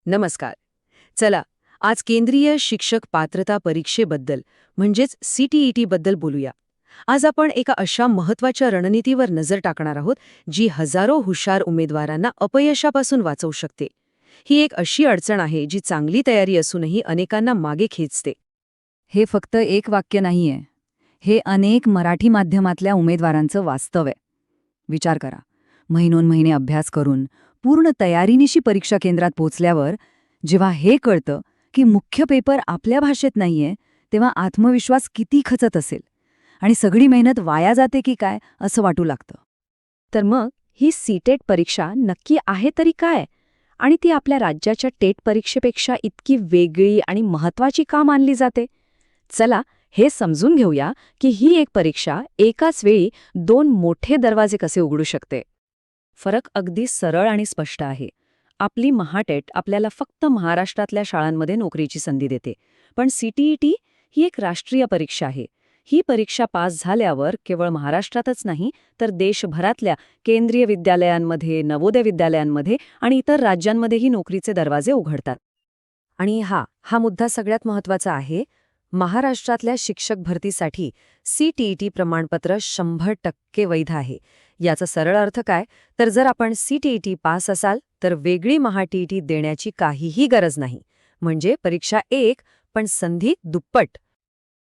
नमस्कार. चला, आज केंद्रीय शिक्षक पात्रता परीक्षेबद्दल म्हणजेच CTET बद्दल बोलूया. आज आपण एका अशा महत्त्वाच्या रणनीतीवर नजर टाकणार आहोत जी हजारो हुशार उमेदवारांना अपयशापासून वाचवू शकते. ही एक अशी अडचण आहे जी चांगली तयारी असूनही अनेकांना मागे खेचते. हे फक्त एक वाक्य नाहीये. हे अनेक मराठी माध्यमातल्या उमेदवारांचं वास्तव आहे. विचार करा, महिनोन्महिने अभ्यास करून पूर्ण तयारीनिशी परीक्षा केंद्रात पोचल्यावर जेव्हा हे कळतं की मुख्य पेपर आपल्या भाषेत नाहीये, तेव्हा आत्मविश्वास किती खचत असेल आणि सगळी मेहनत वाया जाते की काय असं वाटू लागतं. तर मग ही सीटेट परीक्षा नक्की आहे तरी काय? आणि ती आपल्या राज्याच्या टेट परीक्षेपेक्षा इतकी वेगळी आणि महत्त्वाची का मानली जाते? चला, हे समजून घेऊया की ही एक परीक्षा एकाच वेळी दोन मोठे दरवाजे कसे उघडू शकते. फरक अगदी सरळ आणि स्पष्ट आहे. आपली महाटेट आपल्याला फक्त महाराष्ट्रातल्या शाळांमध्ये नोकरीची संधी देते, पण CTET ही एक राष्ट्रीय परीक्षा आहे. ही परीक्षा पास झाल्यावर केवळ महाराष्ट्रातच नाही तर देशभरातल्या केंद्रीय विद्यालयांमध्ये, नवोदय विद्यालयांमध्ये आणि इतर राज्यांमध्येही नोकरीचे दरवाजे उघडतात. आणि हा मुद्दा सगळ्यात महत्त्वाचा आहे. महाराष्ट्रातल्या शिक्षक भरतीसाठी CTET प्रमाणपत्र 100% वैध आहे. याचा सरळ अर्थ काय, तर जर आपण CTET पास असाल तर वेगळी महा-TET देण्याची काहीही गरज नाही. म्हणजे परीक्षा एक, पण संधी दुप्पट.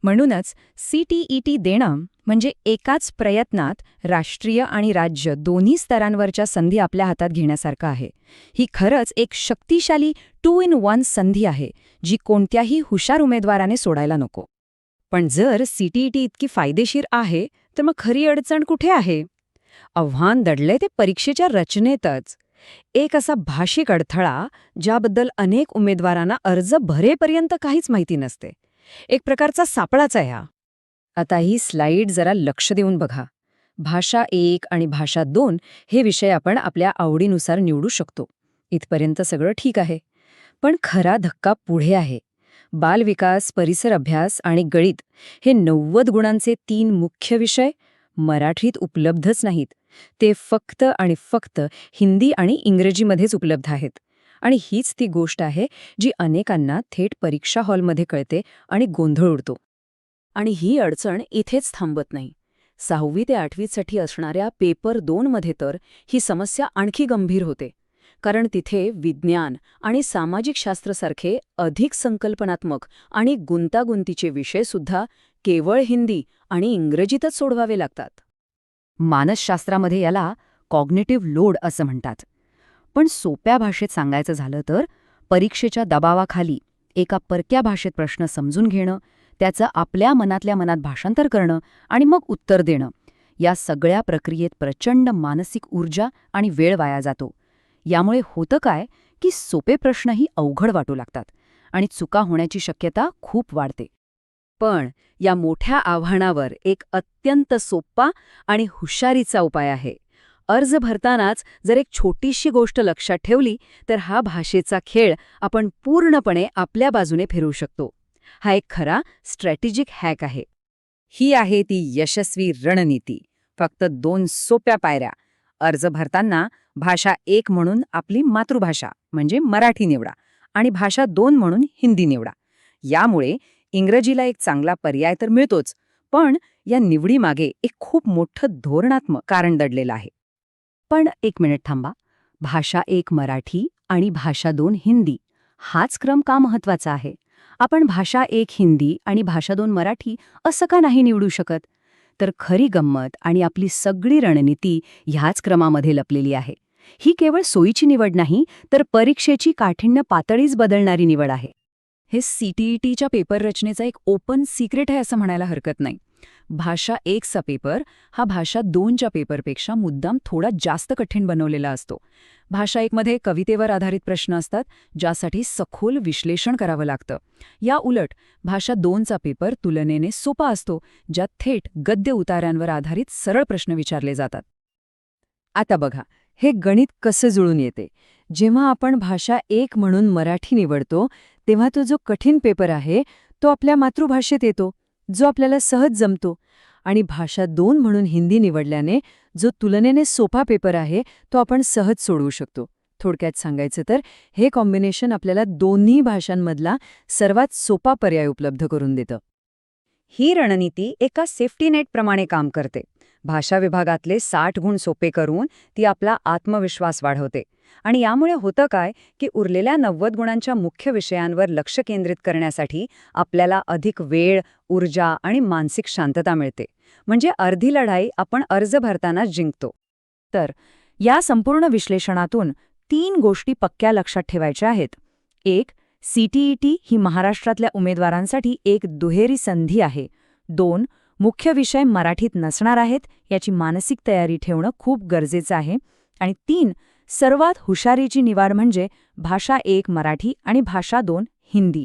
म्हणूनच CTET देणं म्हणजे एकाच प्रयत्नात राष्ट्रीय आणि राज्य दोन्ही स्तरांवरच्या संधी आपल्या हातात घेण्यासारखं आहे. ही खरंच एक शक्तिशाली 2 in 1 संधी आहे, जी कोणत्याही हुशार उमेदवाराने सोडायला नको. पण जर CTET इतकी फायदेशीर आहे, तर मग खरी अडचण कुठे आहे? आव्हान दडले ते परीक्षेच्या रचनेतच. एक असा भाषिक अडथळा ज्याबद्दल अनेक उमेदवारांना अर्ज भरेपर्यंत काहीच माहिती नसते. एक प्रकारचा सापळाच आहे हा. आता ही स्लाईड जरा लक्ष देऊन बघा. भाषा 1 आणि भाषा 2 हे विषय आपण आपल्या आवडीनुसार निवडू शकतो. इथपर्यंत सगळं ठीक आहे. पण खरा धक्का पुढे आहे. बालविकास, परिसर अभ्यास आणि गणित हे 90 गुणांचे 3 मुख्य विषय मराठीत उपलब्धच नाहीत. ते फक्त आणि फक्त हिंदी आणि इंग्रजीमध्येच उपलब्ध आहेत. आणि हीच ती गोष्ट आहे जी अनेकांना थेट परीक्षा हॉलमध्ये कळते आणि गोंधळ उडतो. आणि ही अडचण इथेच थांबत नाही. 6वी ते 8वीसाठी असणाऱ्या पेपर 2 मध्ये तर ही समस्या आणखी गंभीर होते. कारण तिथे विज्ञान आणि सामाजिक शास्त्रसारखे अधिक संकल्पनात्मक आणि गुंतागुंतीचे विषयसुद्धा केवळ हिंदी आणि इंग्रजीतच सोडवावे लागतात. मानसशास्त्रामध्ये याला कॉग्निटिव्ह लोड असं म्हणतात. पण सोप्या भाषेत सांगायचं झालं तर परीक्षेच्या दबावाखाली एका परक्या भाषेत प्रश्न समजून घेणं, त्याचं आपल्या मनातल्या मनात भाषांतर करणं आणि मग उत्तर देणं, या सगळ्या प्रक्रियेत प्रचंड मानसिक ऊर्जा आणि वेळ वाया जातो. यामुळे होतं काय की सोपे प्रश्नही अवघड वाटू लागतात आणि चुका होण्याची शक्यता खूप वाढते. पण या मोठ्या आव्हानावर एक अत्यंत सोपा आणि हुशारीचा उपाय आहे. अर्ज भरतानाच जर एक छोटीशी गोष्ट लक्षात ठेवली तर हा भाषेचा खेळ आपण पूर्णपणे आपल्या बाजूने फिरवू शकतो. हा एक खरा स्ट्रॅटेजिक हॅक आहे. ही आहे ती यशस्वी रणनीती. फक्त 2 सोप्या पायऱ्या. अर्ज भरताना भाषा 1 म्हणून आपली मातृभाषा म्हणजे मराठी निवडा आणि भाषा 2 म्हणून हिंदी निवडा. यामुळे इंग्रजीला एक चांगला पर्याय तर मिळतोच, पण या निवडीमागे एक खूप मोठं धोरणात्मक कारण दडलेलं आहे. पण एक मिनिट थांबा. भाषा 1 मराठी आणि भाषा 2 हिंदी हाच क्रम का महत्वाचा आहे? आपण भाषा 1 हिंदी आणि भाषा 2 मराठी असं का नाही निवडू शकत? तर खरी गंमत आणि आपली सगळी रणनीती ह्याच क्रमामध्ये लपलेली आहे. ही केवळ सोयीची निवड नाही, तर परीक्षेची काठिण्य पातळीच बदलणारी निवड आहे. हे CTETच्या पेपर रचनेचा एक ओपन सिक्रेट आहे असं म्हणायला हरकत नाही. भाषा 1चा पेपर हा भाषा 2च्या पेपरपेक्षा मुद्दाम थोडा जास्त कठीण बनवलेला असतो. भाषा 1मध्ये कवितेवर आधारित प्रश्न असतात, ज्यासाठी सखोल विश्लेषण करावं लागतं. या उलट भाषा 2चा पेपर तुलनेने सोपा असतो, ज्यात थेट गद्य उतार्यांवर आधारित सरळ प्रश्न विचारले जातात. आता बघा, हे गणित कसं जुळून येते. जेव्हा आपण भाषा 1 म्हणून मराठी निवडतो, तेव्हा तो जो कठीण पेपर आहे तो आपल्या मातृभाषेत येतो, जो आपल्याला सहज जमतो. आणि भाषा 2 म्हणून हिंदी निवडल्याने जो तुलनेने सोपा पेपर आहे तो आपण सहज सोडवू शकतो. थोडक्यात सांगायचं तर हे कॉम्बिनेशन आपल्याला दोन्ही भाषांमधला सर्वात सोपा पर्याय उपलब्ध करून देतं. ही रणनीती एका सेफ्टी नेटप्रमाणे काम करते. भाषा विभागातले 60 गुण सोपे करून ती आपला आत्मविश्वास वाढवते. आणि यामुळे होतं काय की उरलेल्या 90 गुणांच्या मुख्य विषयांवर लक्ष केंद्रित करण्यासाठी आपल्याला अधिक वेळ, ऊर्जा आणि मानसिक शांतता मिळते. म्हणजे अर्धी लढाई आपण अर्ज भरताना जिंकतो. तर या संपूर्ण विश्लेषणातून 3 गोष्टी पक्क्या लक्षात ठेवायच्या आहेत. 1. CTET ही महाराष्ट्रातल्या उमेदवारांसाठी एक दुहेरी संधी आहे. 2. मुख्य विषय मराठीत नसणार आहेत याची मानसिक तयारी ठेवणं खूप गरजेचं आहे. आणि 3. सर्वात हुशारीची निवड म्हणजे भाषा 1 मराठी आणि भाषा 2 हिंदी.